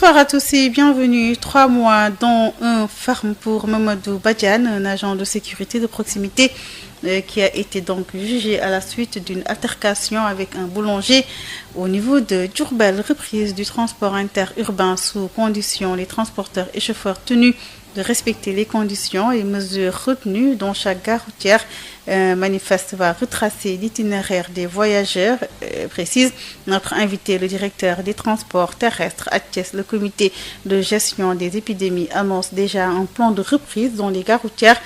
Bonsoir à tous et bienvenue. 3 mois dans un ferme pour Mamadou Badiane, un agent de sécurité de proximité qui a été donc jugé à la suite d'une altercation avec un boulanger au niveau de Diourbel. Reprise du transport interurbain sous conditions. Les transporteurs et chauffeurs tenus de respecter les conditions et mesures retenues dont chaque gare routière manifeste va retracer l'itinéraire des voyageurs, précise notre invité, le directeur des transports terrestres à Thiès. Le comité de gestion des épidémies annonce déjà un plan de reprise dans les gares routières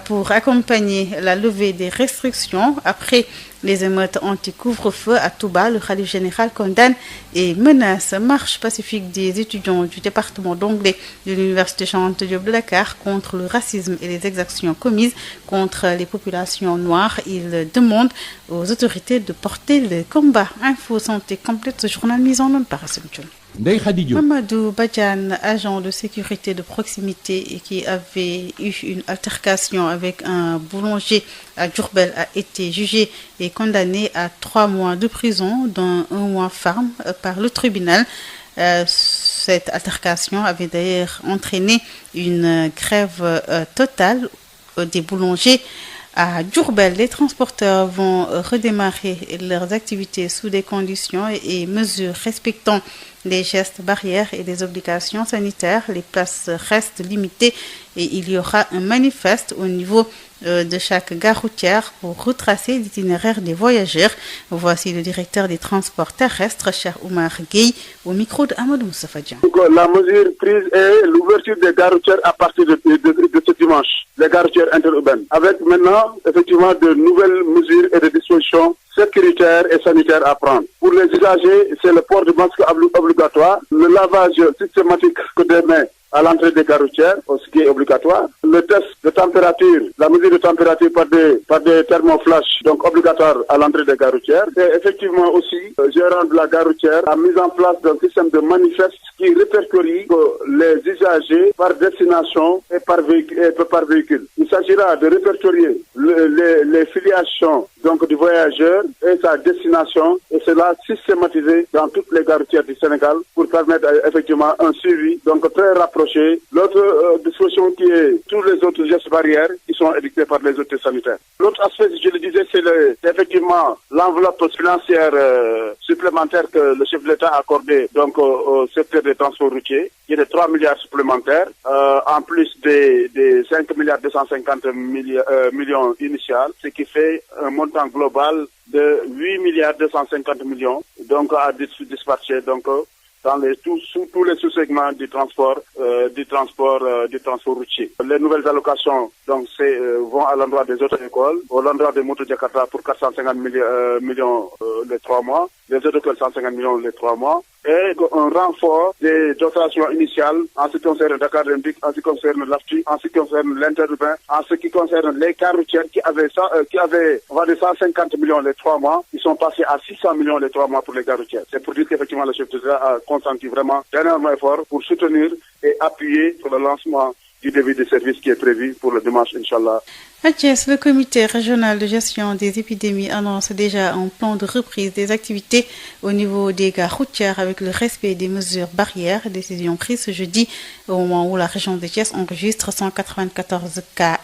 pour accompagner la levée des restrictions. Après les émeutes anti-couvre-feu à Touba, le khalife général condamne et menace marche pacifique des étudiants du département d'anglais de l'université Cheikh Anta Diop de Dakar contre le racisme et les exactions commises contre les populations noires. Il demande aux autorités de porter le combat. Info santé complète, ce journal mis en œuvre par Assomption. Mamadou Badiane, agent de sécurité de proximité et qui avait eu une altercation avec un boulanger à Diourbel, a été jugé et condamné à 3 mois de prison, dont 1 mois ferme par le tribunal. Cette altercation avait d'ailleurs entraîné une grève totale des boulangers à Diourbel. Les transporteurs vont redémarrer leurs activités sous des conditions et mesures respectant les gestes barrières et les obligations sanitaires. Les places restent limitées et il y aura un manifeste au niveau de chaque gare routière pour retracer l'itinéraire des voyageurs. Voici le directeur des transports terrestres, cher Oumar Gueye, au micro de Amadou Moustapha Dian. La mesure prise est l'ouverture des gares routières à partir de ce dimanche, les gares routières interurbaines, avec maintenant effectivement de nouvelles mesures et de dispositions sécuritaires et sanitaires à prendre. Pour les usagers, c'est le port de masque obligatoire, le lavage systématique des mains à l'entrée des gares routières, ce qui est obligatoire. Le test de température, la mesure de température par des thermoflash, donc obligatoire à l'entrée des gares routières. Et effectivement aussi, gérant de la gare routière a mis en place un système de manifeste qui répertorie les usagers par destination et par véhicule. Il s'agira de répertorier les filiations donc du voyageur et sa destination, et cela systématisé dans toutes les gares routières du Sénégal pour permettre effectivement un suivi donc très rapproché. L'autre disposition qui est tous les autres gestes barrières qui sont édictés par les autorités sanitaires. L'autre aspect, je le disais, c'est effectivement l'enveloppe financière supplémentaire que le chef de l'État a accordé donc au secteur des transports routiers, qui est de 3 milliards supplémentaires, en plus des 5 milliards 250 millions initiales, ce qui fait un montant global de 8 milliards 250 millions, donc à dispatcher donc dans tous les sous-segments du transport routier. Les nouvelles allocations donc vont à l'endroit des auto-écoles, à l'endroit des motos Jakarta pour 450 millions les 3 mois, les auto-écoles 150 millions les 3 mois, et un renfort des dotations initiales en ce qui concerne Dakar Olympique, en ce qui concerne l'AFTI, en ce qui concerne l'interurbain, en ce qui concerne les cars routières qui avaient on va dire 150 millions les 3 mois, ils sont passés à 600 millions les 3 mois pour les cars routières. C'est pour dire qu'effectivement le chef de l'État a consenti vraiment d'énormes efforts pour soutenir et appuyer sur le lancement du début de service qui est prévu pour le dimanche, Inch'Allah. À Thiès, le comité régional de gestion des épidémies annonce déjà un plan de reprise des activités au niveau des gares routières avec le respect des mesures barrières. Décision prise ce jeudi au moment où la région de Thiès enregistre 194 cas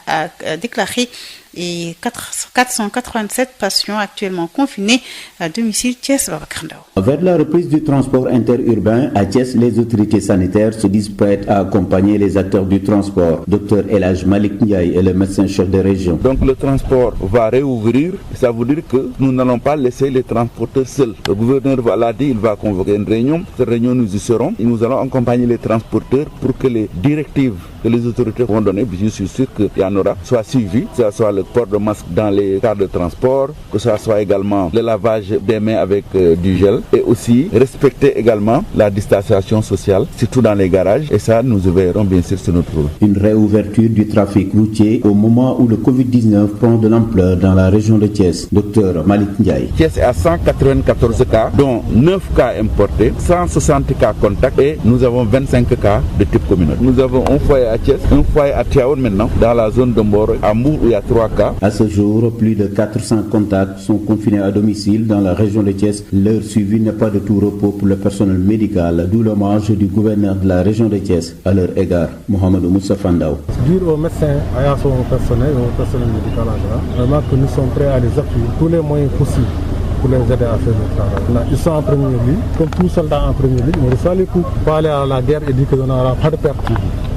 déclarés et 487 patients actuellement confinés à domicile. Thiès, Babacar. Vers la reprise du transport interurbain à Thiès, les autorités sanitaires se disent prêtes à accompagner les acteurs du transport. Dr Elhaj Malik Ndiaye est le médecin-chef de région. Donc le transport va réouvrir, ça veut dire que nous n'allons pas laisser les transporteurs seuls. Le gouverneur l'a dit, il va convoquer une réunion. Cette réunion, nous y serons et nous allons accompagner les transporteurs pour que les directives que les autorités vont donner, je suis sûr qu'il y en aura, soient suivies, que ce soit le port de masque dans les cars de transport, que ce soit également le lavage des mains avec du gel et aussi respecter également la distanciation sociale, surtout dans les garages, et ça nous verrons bien sûr sur notre route. Une réouverture du trafic routier au moment où le Covid-19 prend de l'ampleur dans la région de Thiès. Dr Malik Ndiaye. Thiès est à 194 cas, dont 9 cas importés, 160 cas contacts et nous avons 25 cas de type communautaire. Nous avons un foyer foyer à Thiès, un foyer à Tiaoune maintenant, dans la zone de Mboro, à Mour où il y a 3 cas. À ce jour, plus de 400 contacts sont confinés à domicile dans la région de Thiès. Leur suivi n'est pas de tout repos pour le personnel médical, d'où l'hommage du gouverneur de la région de Thiès à leur égard, Mohamed Moussa Fandao. Dire aux médecins, à son personnel et au personnel médical en général, vraiment que nous sommes prêts à les appuyer tous les moyens possibles pour les aider à faire le travail. Ils sont en première ligne, comme tous soldats en première ligne, on reçoit les coups. Pour aller à la guerre et dire qu'on n'aura pas de perte.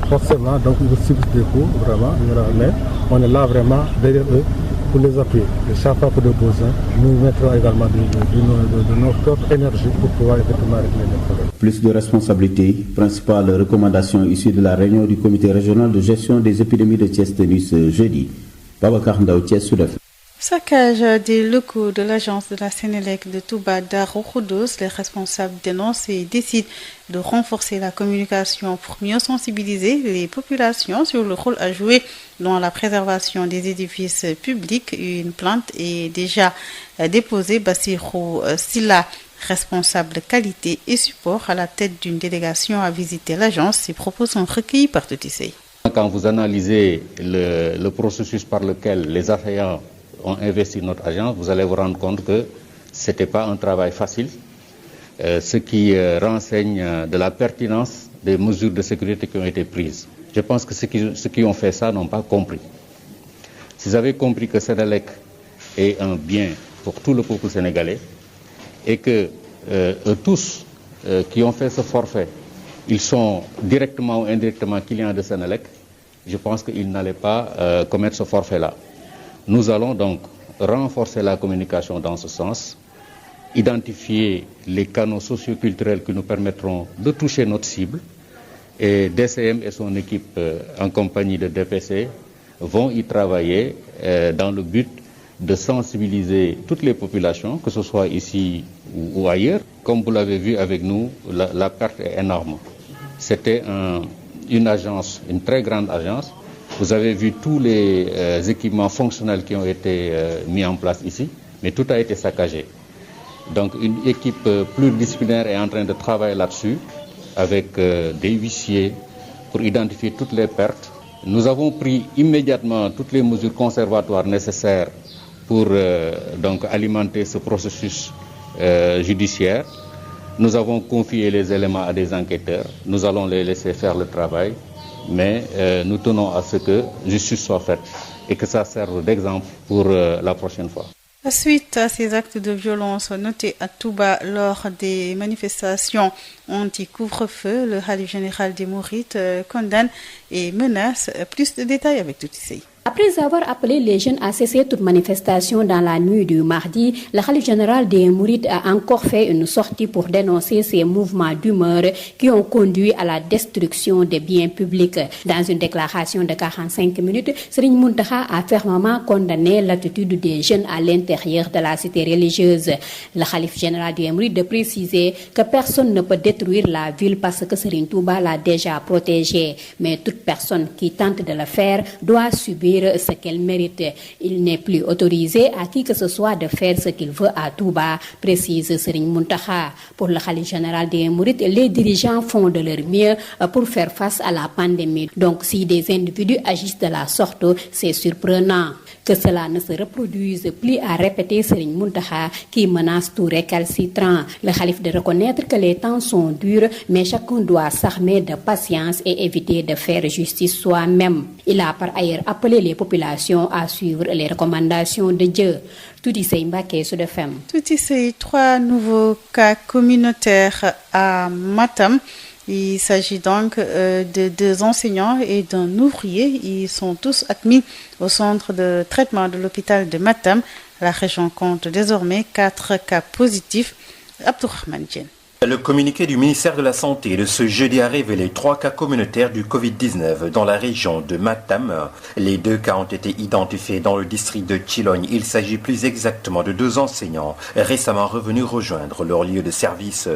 Forcément, donc ils subissent des coups, vraiment, mais on est là vraiment derrière eux pour les appuyer. Et chaque fois pour des besoins, nous mettrons également de notre propre énergie pour pouvoir effectivement régler les problèmes. Plus de responsabilités, principale recommandation issue de la réunion du comité régional de gestion des épidémies de Thiès tenue ce jeudi. Babacar Ndao, Thiès, Sud-Est. Saccage des locaux de l'agence de la Sénélec de Touba Darou Khoudoss, les responsables dénoncent et décident de renforcer la communication pour mieux sensibiliser les populations sur le rôle à jouer dans la préservation des édifices publics. Une plainte est déjà déposée. Bassirou Silla, responsable qualité et support à la tête d'une délégation, a visité l'agence. Ses propos sont recueillis par Toutissé. Quand vous analysez le processus par lequel les assaillants ont investi notre agence, vous allez vous rendre compte que ce n'était pas un travail facile, ce qui renseigne de la pertinence des mesures de sécurité qui ont été prises. Je pense que ceux qui ont fait ça n'ont pas compris. S'ils avaient compris que Sénélec est un bien pour tout le peuple sénégalais et que tous qui ont fait ce forfait, ils sont directement ou indirectement clients de Sénélec, je pense qu'ils n'allaient pas commettre ce forfait-là. Nous allons donc renforcer la communication dans ce sens, identifier les canaux socio-culturels qui nous permettront de toucher notre cible. Et DCM et son équipe, en compagnie de DPC, vont y travailler dans le but de sensibiliser toutes les populations, que ce soit ici ou ailleurs. Comme vous l'avez vu avec nous, la perte est énorme. C'était une agence, une très grande agence. Vous avez vu tous les équipements fonctionnels qui ont été mis en place ici, mais tout a été saccagé. Donc une équipe pluridisciplinaire est en train de travailler là-dessus, avec des huissiers, pour identifier toutes les pertes. Nous avons pris immédiatement toutes les mesures conservatoires nécessaires pour donc alimenter ce processus judiciaire. Nous avons confié les éléments à des enquêteurs. Nous allons les laisser faire le travail. Mais nous tenons à ce que justice soit faite et que ça serve d'exemple pour la prochaine fois. Suite à ces actes de violence notés à Touba lors des manifestations anti-couvre-feu, le Khalif général des Mourides condamne et menace. Plus de détails avec Toutissé. Après avoir appelé les jeunes à cesser toute manifestation dans la nuit du mardi, le Khalif général des Mourides a encore fait une sortie pour dénoncer ces mouvements d'humeur qui ont conduit à la destruction des biens publics. Dans une déclaration de 45 minutes, Serigne Mountakha a fermement condamné l'attitude des jeunes à l'intérieur de la cité religieuse. Le Khalif général des Mourides a précisé que personne ne peut détruire la ville parce que Serigne Touba l'a déjà protégée. Mais toute personne qui tente de le faire doit subir ce qu'elle mérite. Il n'est plus autorisé à qui que ce soit de faire ce qu'il veut à Touba, précise Serigne Mountakha. Pour le Khalif général des Mourides, les dirigeants font de leur mieux pour faire face à la pandémie. Donc si des individus agissent de la sorte, c'est surprenant. Que cela ne se reproduise plus, à répéter Serigne Mountakha, qui menace tout récalcitrant. Le Khalif de reconnaître que les temps sont durs, mais chacun doit s'armer de patience et éviter de faire justice soi-même. Il a par ailleurs appelé les populations à suivre les recommandations de Dieu. Toutissé Mbaké, Sud FM. Toutissé, 3 nouveaux cas communautaires à Matam. Il s'agit donc de 2 enseignants et d'un ouvrier. Ils sont tous admis au centre de traitement de l'hôpital de Matam. La région compte désormais 4 cas positifs. Abdourahmane Diène. Le communiqué du ministère de la Santé de ce jeudi a révélé 3 cas communautaires du Covid-19 dans la région de Matam. Les 2 cas ont été identifiés dans le district de Chilogne. Il s'agit plus exactement de 2 enseignants récemment revenus rejoindre leur lieu de service.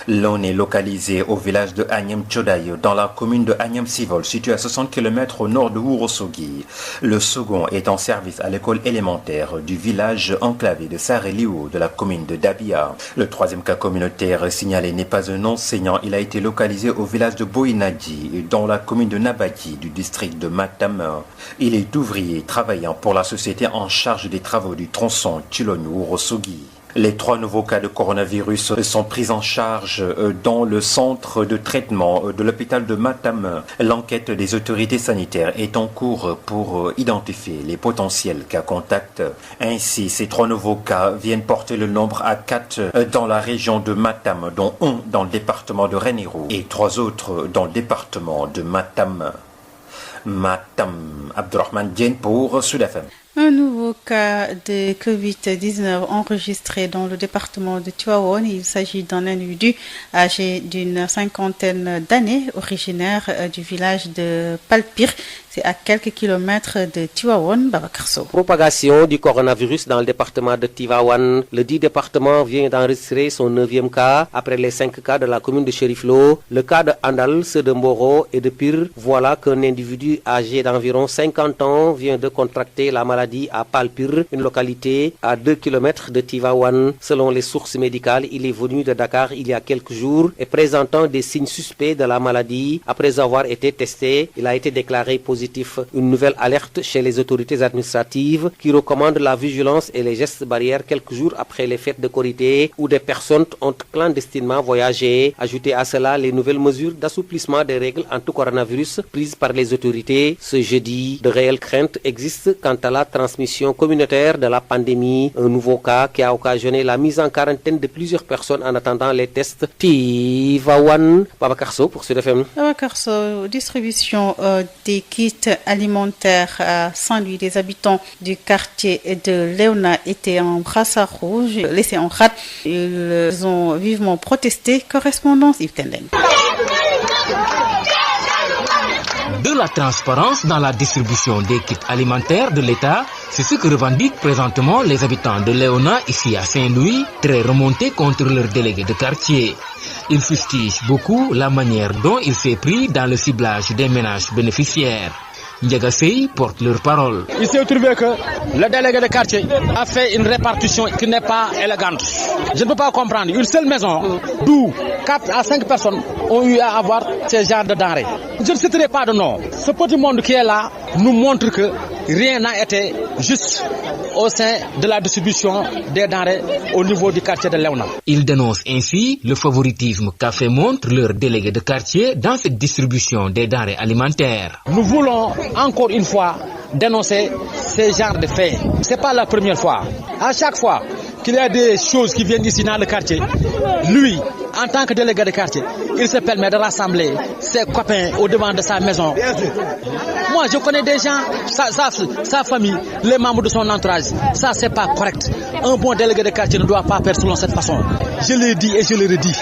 L'un est localisé au village de Agnam Chodaï, dans la commune de Agnam Sivol, située à 60 km au nord de Ourossogui. Le second est en service à l'école élémentaire du village enclavé de Sareliou, de la commune de Dabia. Le 3e cas communautaire signalé signalé n'est pas un enseignant. Il a été localisé au village de Boinadji, dans la commune de Nabadji, du district de Matam. Il est ouvrier travaillant pour la société en charge des travaux du tronçon Tchilogne-Ourossogui. Les 3 nouveaux cas de coronavirus sont pris en charge dans le centre de traitement de l'hôpital de Matam. L'enquête des autorités sanitaires est en cours pour identifier les potentiels cas contacts. Ainsi, ces 3 nouveaux cas viennent porter le nombre à 4 dans la région de Matam, dont 1 dans le département de Ranérou et 3 autres dans le département de Matam. Abdurrahman Dien pour Sud FM. Un nouveau cas de Covid-19 enregistré dans le département de Tivaouane. Il s'agit d'un individu âgé d'une 50aine d'années, originaire du village de Palpir. C'est à quelques kilomètres de Tivaouane, Babakarso. Propagation du coronavirus dans le département de Tivaouane. Le dit département vient d'enregistrer son 9e cas après les 5 cas de la commune de Chériflo. Le cas de Andal, ceux de Mboro et de Pire. Voilà qu'un individu âgé d'environ 50 ans vient de contracter la maladie à Palpir, une localité à 2 km de Tivaouane. Selon les sources médicales, il est venu de Dakar il y a quelques jours et présentant des signes suspects de la maladie. Après avoir été testé, il a été déclaré positif. Une nouvelle alerte chez les autorités administratives qui recommandent la vigilance et les gestes barrières quelques jours après les fêtes de Korité où des personnes ont clandestinement voyagé. Ajoutez à cela les nouvelles mesures d'assouplissement des règles anti-coronavirus prises par les autorités. Ce jeudi, de réelles craintes existent quant à la transmission communautaire de la pandémie. Un nouveau cas qui a occasionné la mise en quarantaine de plusieurs personnes en attendant les tests. Tivaouane, Babakarso pour Sud FM. Babakarso, distribution des kits alimentaires à Saint-Louis. Les habitants du quartier de Léona étaient en brassard rouge, laissés en rade. Ils ont vivement protesté. Correspondance Yves Tendeng. De la transparence dans la distribution des kits alimentaires de l'État, c'est ce que revendiquent présentement les habitants de Léona, ici à Saint-Louis, très remontés contre leur délégué de quartier. Ils fustigent beaucoup la manière dont il s'est pris dans le ciblage des ménages bénéficiaires. Ndiagasei porte leur parole. Il s'est trouvé que le délégué de quartier a fait une répartition qui n'est pas élégante. Je ne peux pas comprendre. Une seule maison, d'où 4 à 5 personnes ont eu à avoir ce genre de denrées. Je ne citerai pas de nom. Ce petit monde qui est là nous montre que rien n'a été juste au sein de la distribution des denrées au niveau du quartier de Léona. Ils dénoncent ainsi le favoritisme qu'a fait montre leur délégué de quartier dans cette distribution des denrées alimentaires. Nous voulons encore une fois dénoncer ces genres de faits. Ce n'est pas la première fois. À chaque fois qu'il y a des choses qui viennent ici dans le quartier, lui, en tant que délégué de quartier, il se permet de rassembler ses copains au devant de sa maison. Moi, je connais des gens, sa famille, les membres de son entourage. Ça, c'est pas correct. Un bon délégué de quartier ne doit pas faire selon cette façon. Je l'ai dit et je le redis.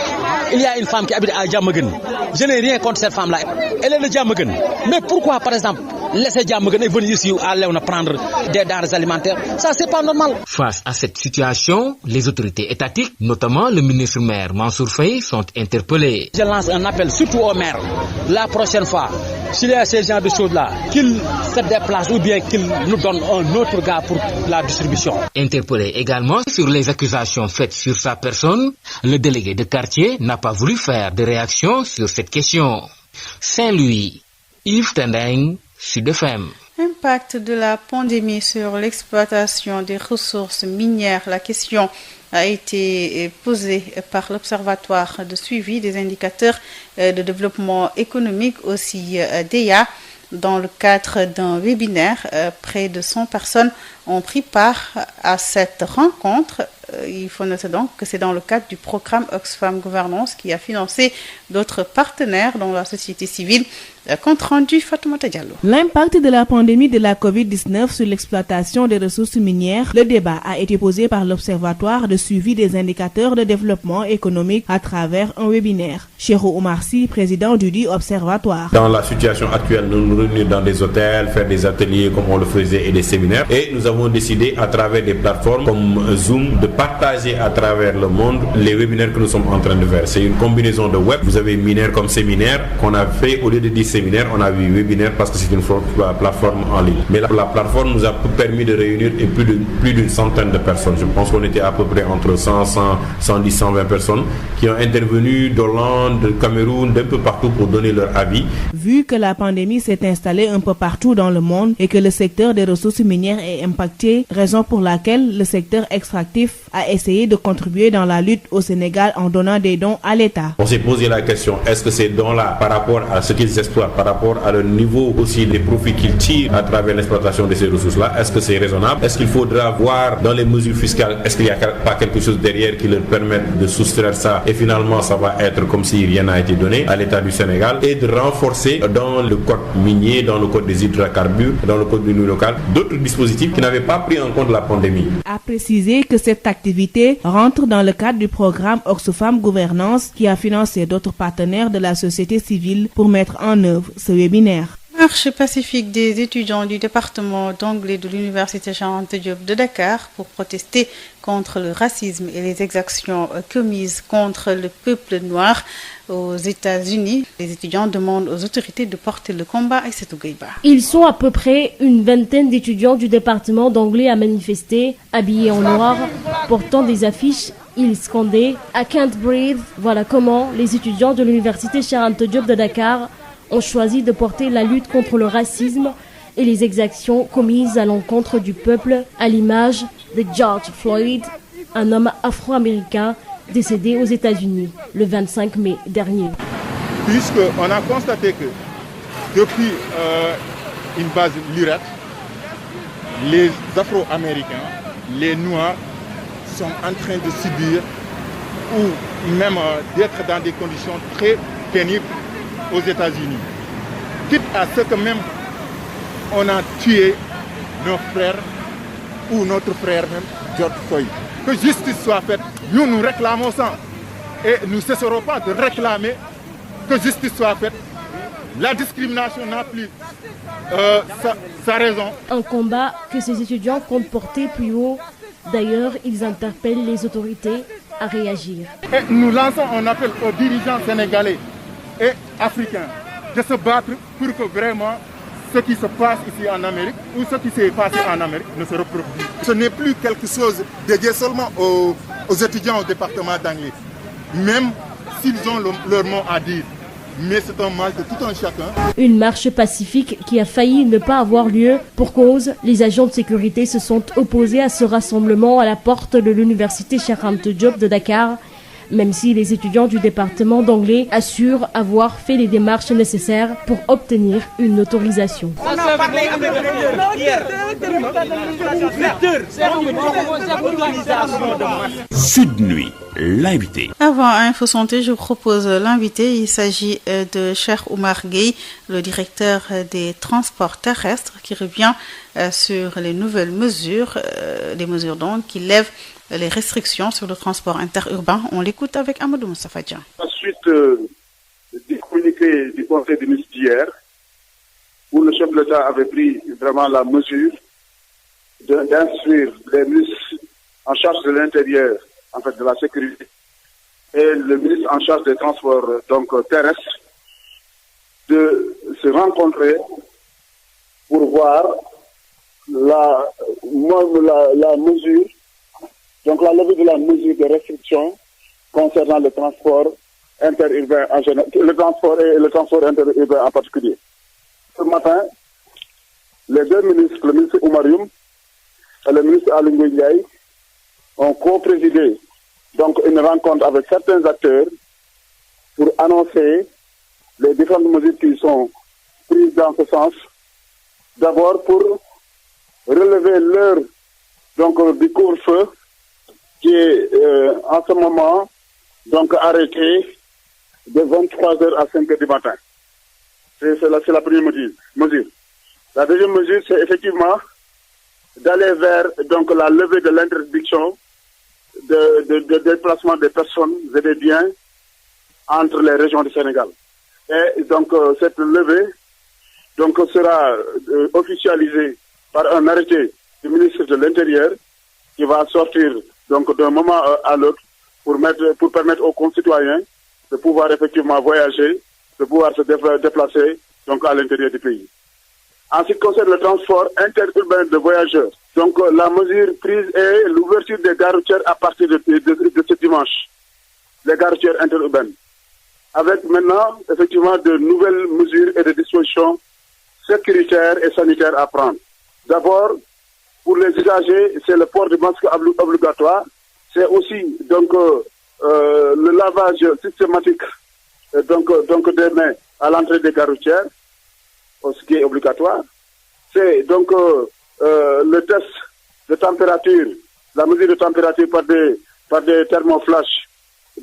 Il y a une femme qui habite à Djamagan. Je n'ai rien contre cette femme-là. Elle est de Djamagan. Mais pourquoi, par exemple, laisser Djamagan et venir ici à Léona prendre des denrées alimentaires? Ça, c'est pas normal. Face à cette situation, les autorités étatiques, notamment le ministre-maire Mansour Faye, sont interpellés. Je lance un appel surtout au maire. La prochaine fois, s'il y a ces genres de choses-là, qu'il se déplace ou bien qu'il nous donne un autre gars pour la distribution. Interpellé également sur les accusations faites sur sa personne, le délégué de quartier n'a pas voulu faire de réaction sur cette question. Saint-Louis, Yves Tendeng, Sud FM. Impact de la pandémie sur l'exploitation des ressources minières. La question a été posée par l'Observatoire de suivi des indicateurs de développement économique, aussi DEA, dans le cadre d'un webinaire. Près de 100 personnes ont pris part à cette rencontre. Il faut noter donc que c'est dans le cadre du programme Oxfam Gouvernance qui a financé d'autres partenaires dans la société civile. Compte rendu Fatoumata Diallo. L'impact de la pandémie de la COVID-19 sur l'exploitation des ressources minières. Le débat a été posé par l'Observatoire de suivi des indicateurs de développement économique à travers un webinaire. Chérou Omar Sy, président du dit Observatoire. Dans la situation actuelle, nous nous réunissons dans des hôtels, faire des ateliers comme on le faisait et des séminaires. Et nous avons décidé à travers des plateformes comme Zoom de partager à travers le monde les webinaires que nous sommes en train de faire. C'est une combinaison de web. Vous avez Minaire comme séminaire qu'on a fait, au lieu de dire séminaire, on a vu webinaire parce que c'est une plateforme en ligne. Mais la plateforme nous a permis de réunir plus d'une centaine de personnes. Je pense qu'on était à peu près entre 100, 110, 120 personnes qui ont intervenu d'Hollande, de Cameroun, d'un peu partout pour donner leur avis. Vu que la pandémie s'est installée un peu partout dans le monde et que le secteur des ressources minières est impacté, raison pour laquelle le secteur extractif a essayé de contribuer dans la lutte au Sénégal en donnant des dons à l'État. On s'est posé la question, est-ce que ces dons-là, par rapport à ce qu'ils exploitent, par rapport à le niveau aussi des profits qu'ils tirent à travers l'exploitation de ces ressources-là, est-ce que c'est raisonnable? Est-ce qu'il faudra voir dans les mesures fiscales, est-ce qu'il n'y a pas quelque chose derrière qui leur permette de soustraire ça et finalement ça va être comme si rien n'a été donné à l'État du Sénégal, et de renforcer dans le code minier, dans le code des hydrocarbures, dans le code du nouveau local, d'autres dispositifs qui n'avaient pas pris en compte la pandémie. A préciser que cette activité rentre dans le cadre du programme Oxfam Gouvernance qui a financé d'autres partenaires de la société civile pour mettre en œuvre ce webinaire. Marche pacifique des étudiants du département d'anglais de l'université Cheikh Anta Diop de Dakar pour protester contre le racisme et les exactions commises contre le peuple noir aux États-Unis. Les étudiants demandent aux autorités de porter le combat à Aïssatou Gueye-Ba. Ils sont à peu près une vingtaine d'étudiants du département d'anglais à manifester, habillés en noir, portant des affiches. Ils scandaient « I can't breathe ». Voilà comment les étudiants de l'université Cheikh Anta Diop de Dakar ont choisi de porter la lutte contre le racisme et les exactions commises à l'encontre du peuple, à l'image de George Floyd, un homme afro-américain décédé aux États-Unis le 25 mai dernier. Puisqu'on a constaté que depuis une base Lurette, les Afro-Américains, les Noirs, sont en train de subir ou même d'être dans des conditions très pénibles aux États-Unis. Quitte à ce que même on a tué nos frères ou notre frère même, George Floyd. Que justice soit faite, nous réclamons ça. Et nous ne cesserons pas de réclamer que justice soit faite. La discrimination n'a plus sa raison. Un combat que ces étudiants comptent porter plus haut. D'ailleurs, ils interpellent les autorités à réagir. Et nous lançons un appel aux dirigeants sénégalais et africains de se battre pour que vraiment ce qui se passe ici en Amérique ou ce qui s'est passé en Amérique ne se reproduise. Ce n'est plus quelque chose dédié seulement aux étudiants au département d'anglais, même s'ils ont leur mot à dire. Mais c'est un mal de tout un chacun. Une marche pacifique qui a failli ne pas avoir lieu pour cause. Les agents de sécurité se sont opposés à ce rassemblement à la porte de l'université Cheikh Anta Diop de Dakar, même si les étudiants du département d'anglais assurent avoir fait les démarches nécessaires pour obtenir une autorisation. On a parlé avec hier. Sud Nuit, l'invité. Avant Info Santé, je vous propose l'invité. Il s'agit de Cheikh Oumar Gueye, le directeur des transports terrestres, qui revient sur les nouvelles mesures, les mesures donc qui lèvent les restrictions sur le transport interurbain. On l'écoute avec Amadou Moustapha Dian. Ensuite, du communiqué du Conseil des ministres d'hier, où le chef de l'État avait pris vraiment la mesure d'instruire les ministres en charge de l'intérieur, en fait de la sécurité, et le ministre en charge des transports donc terrestres, de se rencontrer pour voir la mesure, donc la levée de la mesure de restriction concernant le transport interurbain en général, le transport interurbain en particulier. Ce matin, les deux ministres, le ministre Oumar Youm et le ministre Aly Ngouille Ndiaye, ont co-présidé donc une rencontre avec certains acteurs pour annoncer les différentes mesures qui sont prises dans ce sens. D'abord pour relever l'heure donc du couvre-feu qui est en ce moment donc arrêté de 23h à 5h du matin. C'est la première mesure. La deuxième mesure, c'est effectivement d'aller vers donc la levée de l'interdiction de déplacement des personnes et des biens entre les régions du Sénégal. Et donc cette levée donc sera officialisée par un arrêté du ministre de l'Intérieur qui va sortir donc d'un moment à l'autre, pour permettre aux concitoyens de pouvoir effectivement voyager, de pouvoir se déplacer donc à l'intérieur du pays. En ce qui concerne le transport interurbain de voyageurs, donc la mesure prise est l'ouverture des gares routières à partir de ce dimanche, les gares routières interurbaines, avec maintenant effectivement de nouvelles mesures et de dispositions sécuritaires et sanitaires à prendre. D'abord, pour les usagers, c'est le port du masque obligatoire, c'est aussi donc le lavage systématique donc des mains à l'entrée des gares routières, ce qui est obligatoire. C'est donc le test de température, la mesure de température par des thermoflash,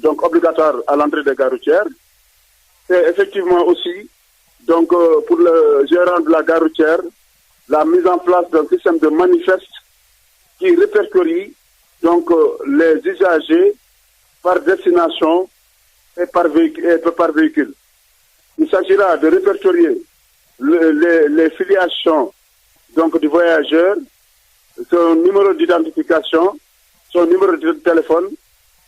donc obligatoire à l'entrée des gares routières. C'est effectivement aussi, donc pour le gérant de la gare routière, la mise en place d'un système de manifeste qui répertorie donc les usagers par destination et par véhicule. Il s'agira de répertorier les filiations donc du voyageur, son numéro d'identification, son numéro de téléphone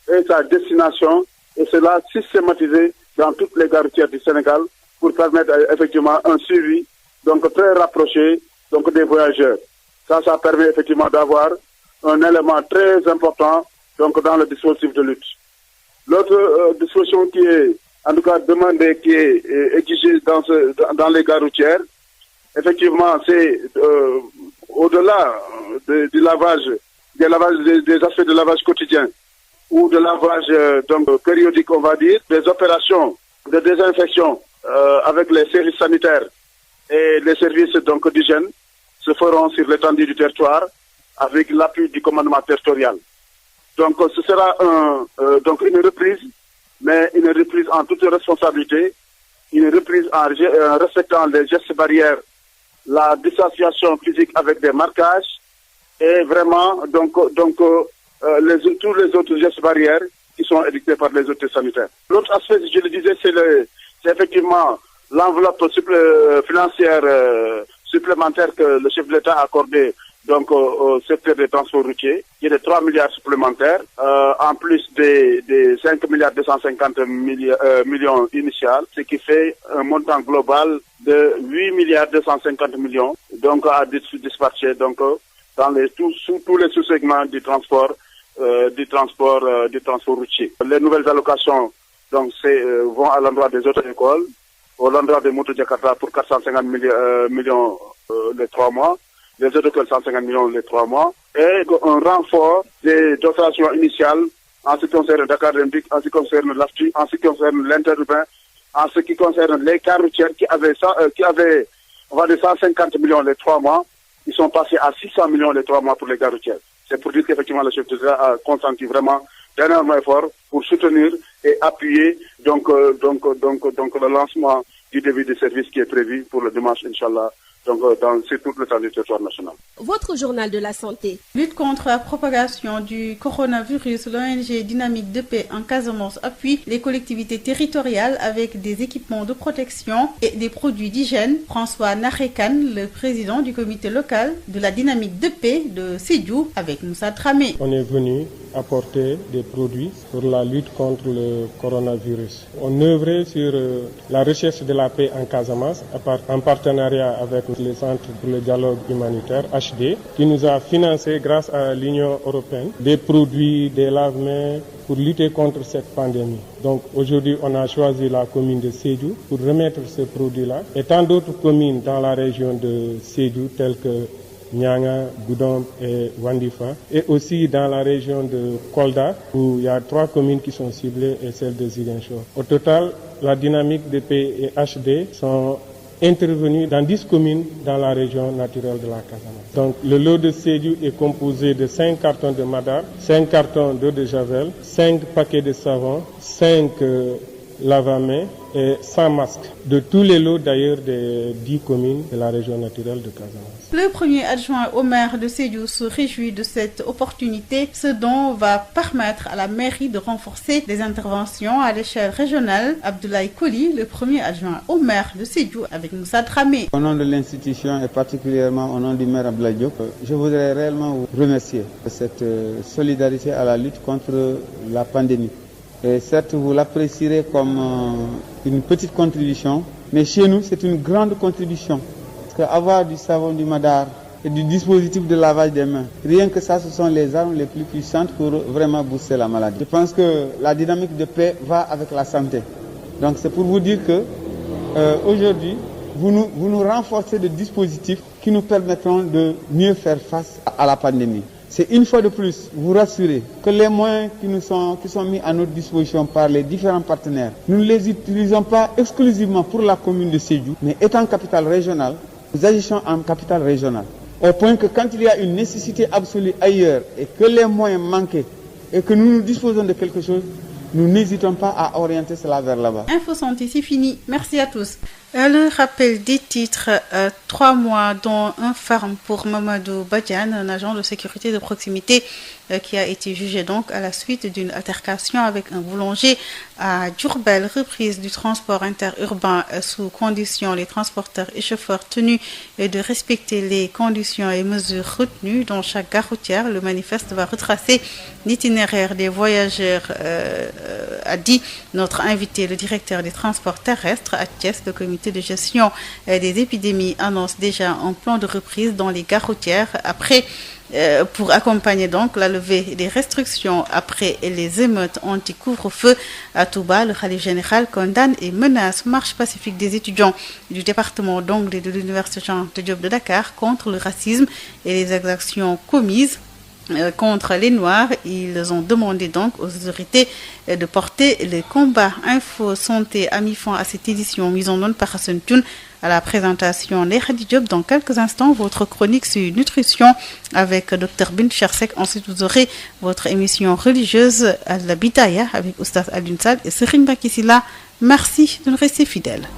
et sa destination, et cela systématisé dans toutes les gares routières du Sénégal pour permettre effectivement un suivi donc très rapproché donc des voyageurs. Ça permet effectivement d'avoir un élément très important donc dans le dispositif de lutte. L'autre disposition qui est en tout cas demandée, qui est exigée dans les gares routières, effectivement, c'est au-delà du lavage, des aspects de lavage quotidien ou de lavage donc périodique, on va dire, des opérations de désinfection avec les services sanitaires et les services donc d'hygiène se feront sur l'étendue du territoire avec l'appui du commandement territorial. Donc ce sera donc une reprise, mais une reprise en toute responsabilité, une reprise en respectant les gestes barrières, la distanciation physique avec des marquages et vraiment tous les autres gestes barrières qui sont édictés par les autorités sanitaires. L'autre aspect, je le disais, c'est effectivement l'enveloppe financière supplémentaire que le chef de l'État a accordée donc au secteur des transports routiers, qui est de 3 milliards supplémentaires, en plus des 5 milliards 250 millions initiales, ce qui fait un montant global de 8 milliards 250 millions, donc à dispatcher donc dans tous les sous-segments du transport routier. Les nouvelles allocations donc vont à l'endroit des auto-écoles, à l'endroit des motos Jakarta pour 450 millions les 3 mois. Les autres écoles 150 millions les 3 mois, et un renfort des dotations initiales en ce qui concerne Dakar Olympique, en ce qui concerne l'AFTI, en ce qui concerne l'interurbain, en ce qui concerne les cars routières qui avaient on va dire 150 millions les 3 mois, ils sont passés à 600 millions les 3 mois pour les cars routières. C'est pour dire qu'effectivement le chef de l'État a consenti vraiment d'énormes efforts pour soutenir et appuyer donc le lancement du début de service qui est prévu pour le dimanche, Inch'Allah. Donc, sur tout le territoire national. Votre journal de la santé. Lutte contre la propagation du coronavirus, l'ONG Dynamique de Paix en Casamance appuie les collectivités territoriales avec des équipements de protection et des produits d'hygiène. François Narekan, le président du comité local de la Dynamique de Paix de Sédhiou, avec Moussa Dramé. On est venu apporter des produits pour la lutte contre le coronavirus. On œuvrait sur la recherche de la paix en Casamance en partenariat avec le Centre pour le dialogue humanitaire, HD, qui nous a financé grâce à l'Union européenne des produits, des lave-mains pour lutter contre cette pandémie. Donc aujourd'hui, on a choisi la commune de Sédhiou pour remettre ces produits-là et tant d'autres communes dans la région de Sédhiou telles que Nyanga, Goudomp et Wandifa, et aussi dans la région de Kolda où il y a 3 communes qui sont ciblées et celle de Ziguinchor. Au total, la Dynamique de Paix et HD sont intervenus dans 10 communes dans la région naturelle de la Casamance. Donc le lot de Sédhiou est composé de 5 cartons de madar, 5 cartons d'eau de javel, 5 paquets de savon, 5 lave-mains et sans masque de tous les lots d'ailleurs des 10 communes de la région naturelle de Casamance. Le premier adjoint au maire de Sédhiou se réjouit de cette opportunité, ce dont va permettre à la mairie de renforcer les interventions à l'échelle régionale. Abdoulaye Koli, le premier adjoint au maire de Sédhiou avec Moussa Dramé. Au nom de l'institution et particulièrement au nom du maire Abdoulaye Diop, je voudrais réellement vous remercier de cette solidarité à la lutte contre la pandémie. Et certes, vous l'apprécierez comme une petite contribution, mais chez nous, c'est une grande contribution. Parce qu'avoir du savon, du madar et du dispositif de lavage des mains, rien que ça, ce sont les armes les plus puissantes pour vraiment booster la maladie. Je pense que la dynamique de paix va avec la santé. Donc c'est pour vous dire que aujourd'hui, vous nous renforcez de dispositifs qui nous permettront de mieux faire face à la pandémie. C'est une fois de plus vous rassurer que les moyens qui sont mis à notre disposition par les différents partenaires, nous ne les utilisons pas exclusivement pour la commune de Sédhiou, mais étant capitale régionale, nous agissons en capitale régionale. Au point que quand il y a une nécessité absolue ailleurs et que les moyens manquent et que nous disposons de quelque chose, nous n'hésitons pas à orienter cela vers là-bas. Info Santé, c'est fini. Merci à tous. Le rappel des titres, 3 mois dont un ferme pour Mamadou Badiane, un agent de sécurité de proximité qui a été jugé donc à la suite d'une altercation avec un boulanger à Diourbel. Reprise du transport interurbain sous conditions, les transporteurs et chauffeurs tenus de respecter les conditions et mesures retenues dans chaque gare routière. Le manifeste va retracer l'itinéraire des voyageurs, a dit notre invité, le directeur des transports terrestres à Thiès. Le comité de gestion des épidémies annonce déjà un plan de reprise dans les gares routières pour accompagner donc la levée des restrictions après les émeutes anti-couvre-feu à Touba. Le khalife général condamne et menace marche pacifique des étudiants du département d'Anglais de l'université Cheikh Anta Diop de Dakar contre le racisme et les exactions commises contre les Noirs. Ils ont demandé donc aux autorités de porter le combat. Info Santé a mis fin à cette édition mise en onde par Hassan Thioune à la présentation des Khady Diop. Dans quelques instants, votre chronique sur nutrition avec Dr Bint Chersek. Ensuite, vous aurez votre émission religieuse à la Bidaya avec Oustaz Alioune Sall et Serigne Mbacké Sylla. Merci de nous rester fidèles.